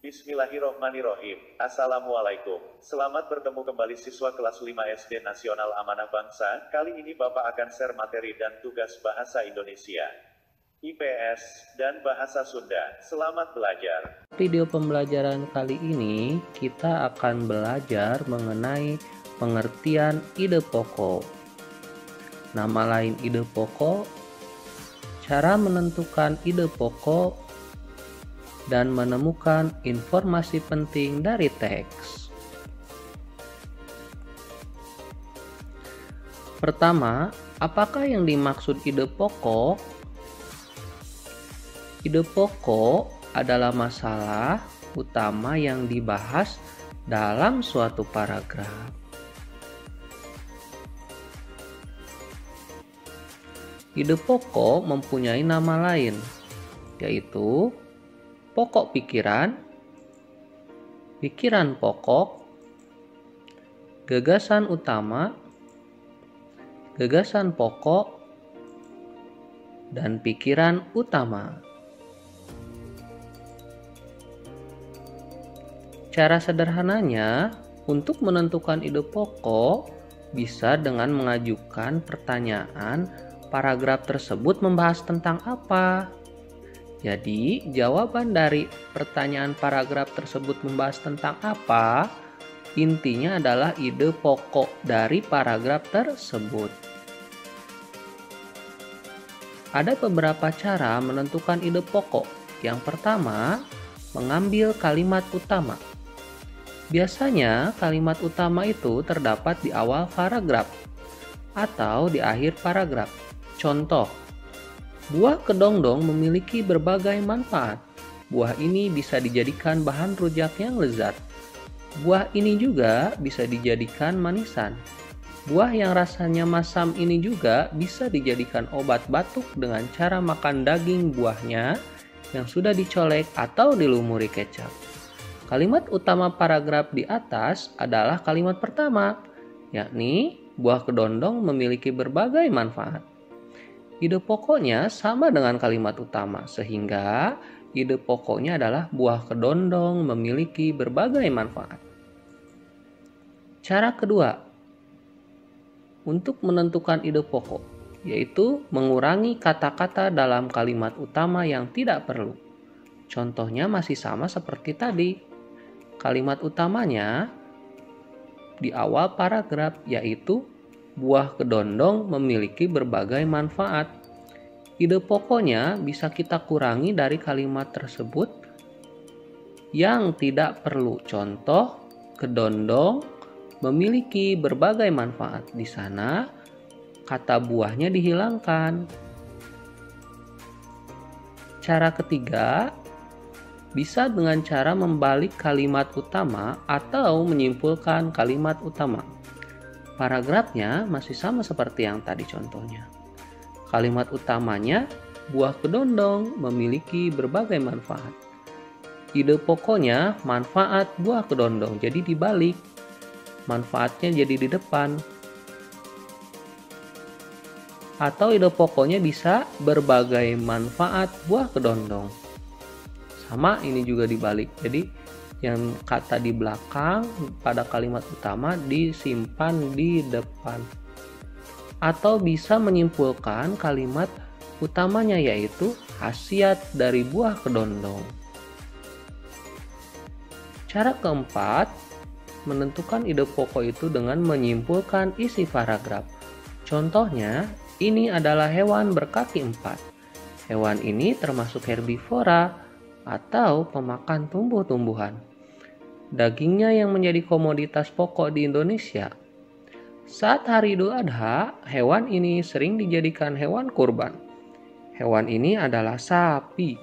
Bismillahirrohmanirrohim. Assalamualaikum. Selamat bertemu kembali siswa kelas 5 SD Nasional Amanah Bangsa. Kali ini Bapak akan share materi dan tugas Bahasa Indonesia, IPS, dan Bahasa Sunda. Selamat belajar. Video pembelajaran kali ini kita akan belajar mengenai pengertian ide pokok. Nama lain ide pokok, cara menentukan ide pokok, dan menemukan informasi penting dari teks. Pertama, apakah yang dimaksud ide pokok? Ide pokok adalah masalah utama yang dibahas dalam suatu paragraf. Ide pokok mempunyai nama lain, yaitu pokok pikiran, pikiran pokok, gagasan utama, gagasan pokok, dan pikiran utama. Cara sederhananya, untuk menentukan ide pokok bisa dengan mengajukan pertanyaan paragraf tersebut membahas tentang apa. Jadi, jawaban dari pertanyaan paragraf tersebut membahas tentang apa, intinya adalah ide pokok dari paragraf tersebut. Ada beberapa cara menentukan ide pokok. Yang pertama, mengambil kalimat utama. Biasanya, kalimat utama itu terdapat di awal paragraf atau di akhir paragraf. Contoh, buah kedondong memiliki berbagai manfaat. Buah ini bisa dijadikan bahan rujak yang lezat. Buah ini juga bisa dijadikan manisan. Buah yang rasanya masam ini juga bisa dijadikan obat batuk dengan cara makan daging buahnya yang sudah dicolek atau dilumuri kecap. Kalimat utama paragraf di atas adalah kalimat pertama, yakni buah kedondong memiliki berbagai manfaat. Ide pokoknya sama dengan kalimat utama, sehingga ide pokoknya adalah buah kedondong memiliki berbagai manfaat. Cara kedua, untuk menentukan ide pokok, yaitu mengurangi kata-kata dalam kalimat utama yang tidak perlu. Contohnya masih sama seperti tadi. Kalimat utamanya di awal paragraf, yaitu buah kedondong memiliki berbagai manfaat. Ide pokoknya bisa kita kurangi dari kalimat tersebut yang tidak perlu. Contoh, kedondong memiliki berbagai manfaat. Di sana kata buahnya dihilangkan. Cara ketiga, bisa dengan cara membalik kalimat utama atau menyimpulkan kalimat utama. Paragrafnya masih sama seperti yang tadi contohnya. Kalimat utamanya, buah kedondong memiliki berbagai manfaat. Ide pokoknya, manfaat buah kedondong, jadi dibalik. Manfaatnya jadi di depan. Atau ide pokoknya bisa berbagai manfaat buah kedondong. Sama, ini juga dibalik. Jadi yang kata di belakang pada kalimat utama disimpan di depan. Atau bisa menyimpulkan kalimat utamanya, yaitu khasiat dari buah kedondong. Cara keempat, menentukan ide pokok itu dengan menyimpulkan isi paragraf. Contohnya, ini adalah hewan berkaki 4. Hewan ini termasuk herbivora atau pemakan tumbuh-tumbuhan. Dagingnya yang menjadi komoditas pokok di Indonesia. Saat hari Idul Adha, hewan ini sering dijadikan hewan kurban. Hewan ini adalah sapi.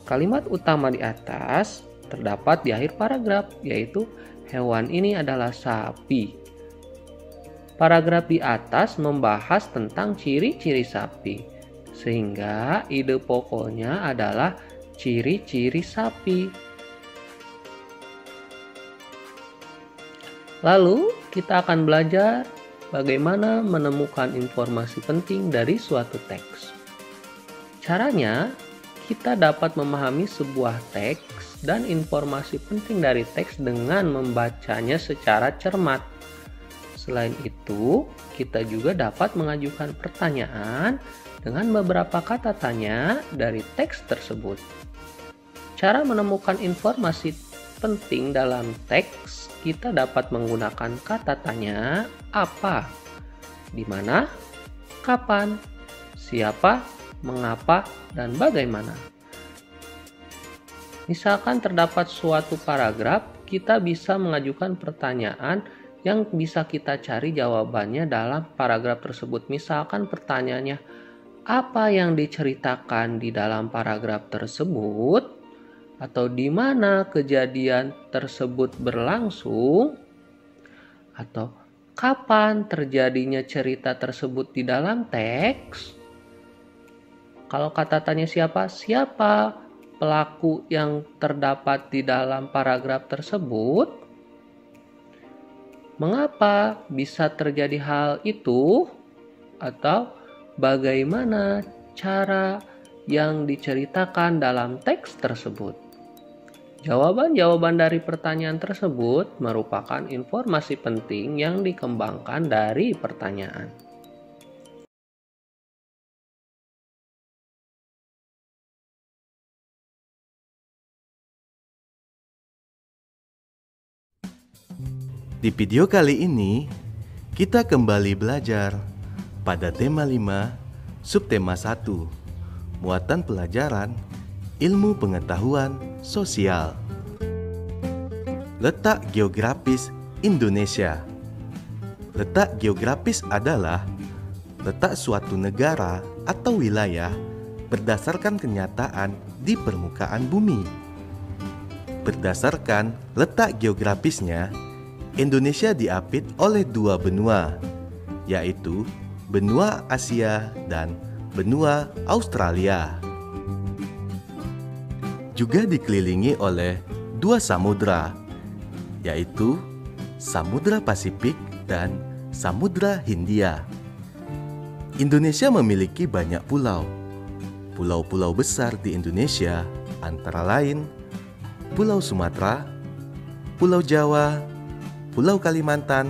Kalimat utama di atas terdapat di akhir paragraf, yaitu hewan ini adalah sapi. Paragraf di atas membahas tentang ciri-ciri sapi, sehingga ide pokoknya adalah ciri-ciri sapi. Lalu kita akan belajar bagaimana menemukan informasi penting dari suatu teks. Caranya, kita dapat memahami sebuah teks dan informasi penting dari teks dengan membacanya secara cermat. Selain itu, kita juga dapat mengajukan pertanyaan dengan beberapa kata tanya dari teks tersebut. Cara menemukan informasi penting dalam teks, kita dapat menggunakan kata tanya apa, di mana, kapan, siapa, mengapa, dan bagaimana. Misalkan terdapat suatu paragraf, kita bisa mengajukan pertanyaan yang bisa kita cari jawabannya dalam paragraf tersebut. Misalkan pertanyaannya, apa yang diceritakan di dalam paragraf tersebut? Atau di mana kejadian tersebut berlangsung? Atau kapan terjadinya cerita tersebut di dalam teks? Kalau kata tanya siapa? Siapa pelaku yang terdapat di dalam paragraf tersebut? Mengapa bisa terjadi hal itu? Atau bagaimana cara yang diceritakan dalam teks tersebut? Jawaban-jawaban dari pertanyaan tersebut merupakan informasi penting yang dikembangkan dari pertanyaan. Di video kali ini, kita kembali belajar pada tema 5, subtema 1, muatan pelajaran ilmu pengetahuan sosial. Letak geografis Indonesia. Letak geografis adalah letak suatu negara atau wilayah berdasarkan kenyataan di permukaan bumi. Berdasarkan letak geografisnya, Indonesia diapit oleh dua benua, yaitu benua Asia dan benua Australia. Juga dikelilingi oleh dua samudra, yaitu Samudra Pasifik dan Samudra Hindia. Indonesia memiliki banyak pulau. Pulau-pulau besar di Indonesia antara lain Pulau Sumatera, Pulau Jawa, Pulau Kalimantan,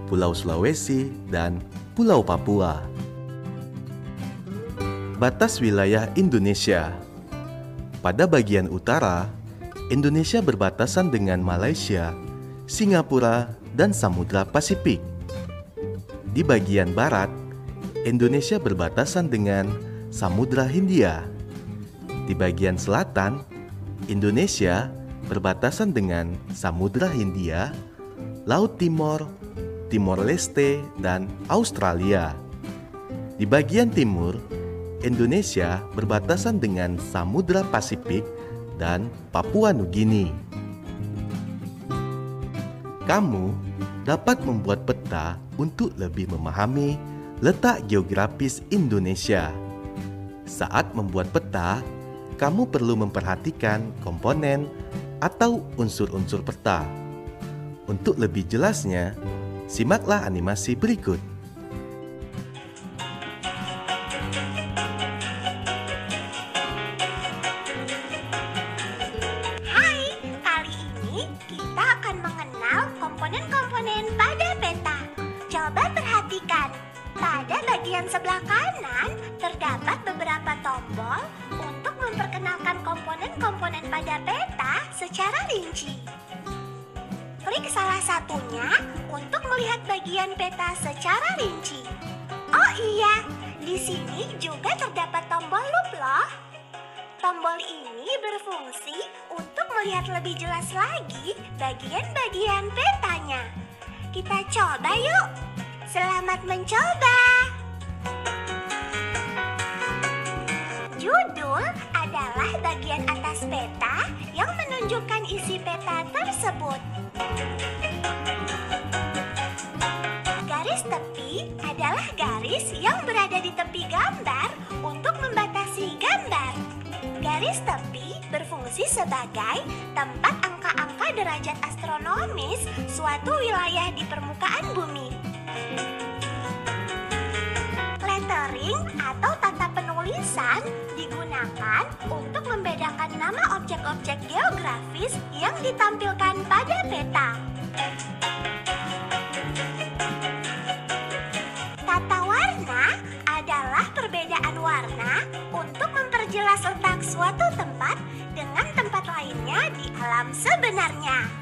Pulau Sulawesi, dan Pulau Papua. Batas wilayah Indonesia. Pada bagian utara, Indonesia berbatasan dengan Malaysia, Singapura, dan Samudra Pasifik. Di bagian barat, Indonesia berbatasan dengan Samudra Hindia. Di bagian selatan, Indonesia berbatasan dengan Samudra Hindia, Laut Timor, Timor Leste, dan Australia. Di bagian timur, Indonesia berbatasan dengan Samudra Pasifik dan Papua Nugini. Kamu dapat membuat peta untuk lebih memahami letak geografis Indonesia. Saat membuat peta, kamu perlu memperhatikan komponen atau unsur-unsur peta. Untuk lebih jelasnya, simaklah animasi berikut. Sebelah kanan terdapat beberapa tombol untuk memperkenalkan komponen-komponen pada peta secara rinci. Klik salah satunya untuk melihat bagian peta secara rinci. Oh iya, di sini juga terdapat tombol loop loh. Tombol ini berfungsi untuk melihat lebih jelas lagi bagian-bagian petanya. Kita coba yuk. Selamat mencoba. Judul adalah bagian atas peta yang menunjukkan isi peta tersebut. Garis tepi adalah garis yang berada di tepi gambar untuk membatasi gambar. Garis tepi berfungsi sebagai tempat angka-angka derajat astronomis suatu wilayah di permukaan bumi. Lettering atau tata penulisan Garisan digunakan untuk membedakan nama objek-objek geografis yang ditampilkan pada peta. Tata warna adalah perbedaan warna untuk memperjelas letak suatu tempat dengan tempat lainnya di alam sebenarnya.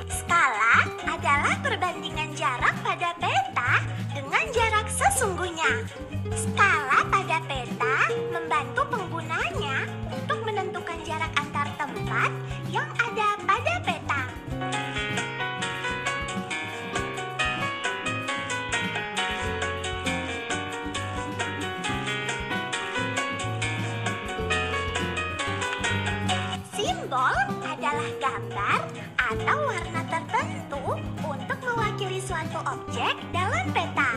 Skala adalah perbandingan jarak pada peta dengan jarak sesungguhnya. Skala pada peta membantu penggunanya untuk menentukan jarak antar tempat yang ada pada peta. Simbol adalah gambar atau warna tertentu untuk mewakili suatu objek dalam peta.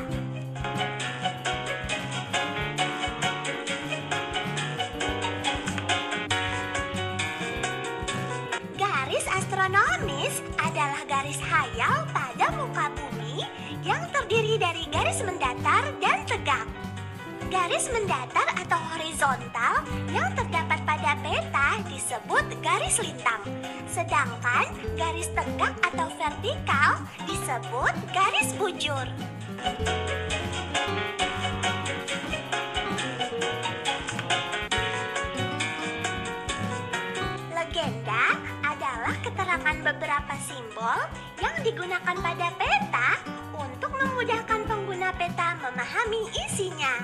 Garis astronomis adalah garis hayal pada muka bumi yang terdiri dari garis mendatar dan tegak. Garis mendatar atau horizontal yang terdapat pada peta disebut garis lintang, sedangkan garis tegak atau vertikal disebut garis bujur. Legenda adalah keterangan beberapa simbol yang digunakan pada peta untuk memudahkan pengguna peta memahami isinya.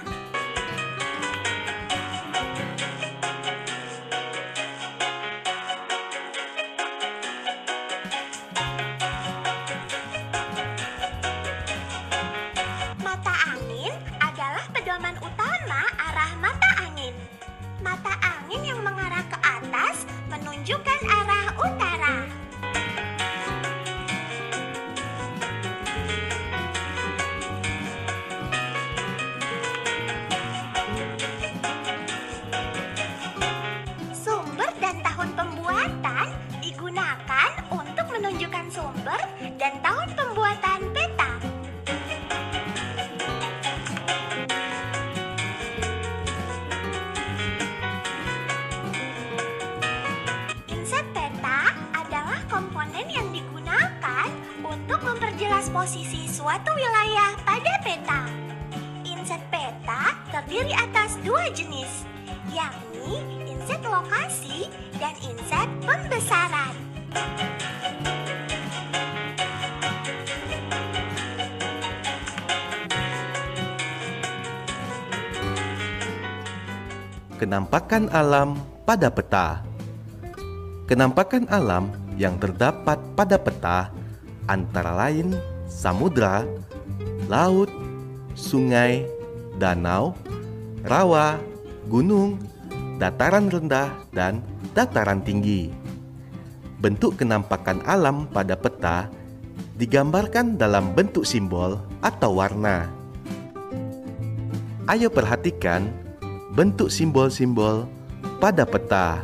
Mata angin adalah pedoman utama arah mata angin. Mata angin yang mengarah ke atas menunjukkan arah utara. Sumber dan tahun pembuatan digunakan untuk menunjukkan sumber dan tahun pembuatan peta. Inset peta adalah komponen yang digunakan untuk memperjelas posisi suatu wilayah pada peta. Inset peta terdiri atas dua jenis, yakni inset lokasi dan inset pembesaran. Kenampakan alam pada peta. Kenampakan alam yang terdapat pada peta antara lain samudra, laut, sungai, danau, rawa, gunung, dataran rendah, dan dataran tinggi. Bentuk kenampakan alam pada peta digambarkan dalam bentuk simbol atau warna. Ayo perhatikan bentuk simbol-simbol pada peta.